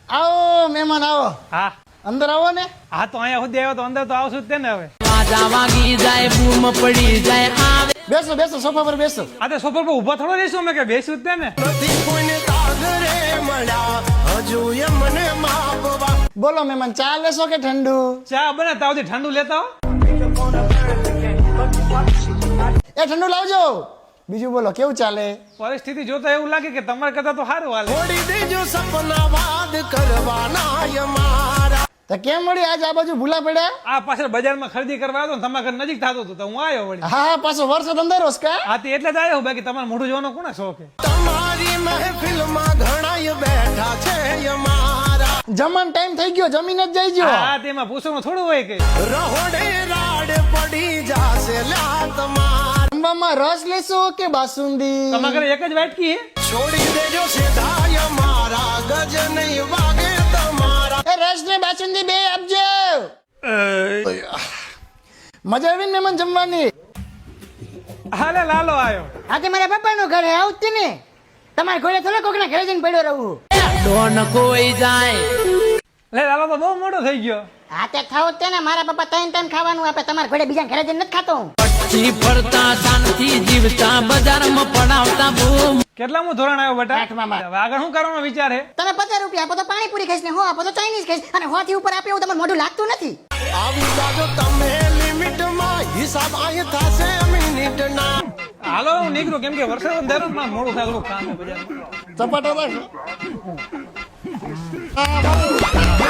આવો મહેમાન આવો. હા અંદર આવો ને. હા તો અહીંયા સુધી આવ્યો તો અંદર તો આવશું જ તે ને હવે. બેસો બેસો સોફા પર બેસો. આ તો સોફા પર ઊભા થોડો રહીશું અમે કે બેસું જ તે ને. બોલો મહેમાન ચા લેશો કે ઠંડુ? ચા બને તાવ ઠંડુ લેતા હો. એ ઠંડુ લાવજો. બીજું બોલો કેવું ચાલે? પરિસ્થિતિ જોતા એવું લાગે કે તમારા કરતા તો સારું હાલે. તો કેમ વળી આજ આ બાજુ ભૂલા પડ્યા? આ પાછળ બજારમાં ખરીદી કરવા આવ્યો ને તમારા ઘર નજીક થતું હતું તો હું આવ્યો વળી. હા પાછો વરસાદ અંદર રોસ કા? હા તે એટલે જ આવ્યો બાકી તમારું મોઢું જોવાનો કોને શોખ છે? તમારી મહેફિલમાં ઘણાય બેઠા છે અમારા. જમવાનો ટાઈમ થઈ ગયો જમીન જ જઈજો. હા તેમાં પૂછવાનું થોડું હોય કે રહોડે રાડ પડી જાશે લા તમાર. જમવામાં રસ લેશો કે બાસુંદી? તમારા ઘરે એક જ વાટકી હે? છોડી દેજો સીધા અમારા ગજ નહીં વાગે તમારા. એ રસ ને બાસુંદી બે આપજો. મજા આવી ને મહેમાન જમવાની? હાલે લાલો આવ્યો. આજે મારા પપ્પાનું ઘર હે આવતી ને તમારા ઘરે થોડો કોકના ઘરે જઈને પડ્યો રહું. લે લાલો તો બહુ મોટો થઈ ગયો. હા તે ખાવ તે ને મારા પપ્પા ત્રણ ટાઈમ ખાવાનું આપે તમારા ઘરે બીજા ઘરે જઈને નથી ખાતો હું. કેટલામું ધોરણ આવ્યો બેટા? આઠમામાં. હવે આગળ શું કરવાનો વિચાર હે? તમે 50 રૂપિયા આપો તો પાણીપુરી ખાઈશ ને હો આપો તો ચાઇનીઝ ખાઈશ અને 100 થી ઉપર આપે એવું તમારું મોઢું લાગતું નથી. આવી જાજો તમે લિમિટમાં હિસાબ આય થાશે મિનિટના. હાલો હું નીકળું કેમ કે વરસાદ અંદર મોડું થાય થોડું કામ છે બજારમાં. ચપાટા રાખ.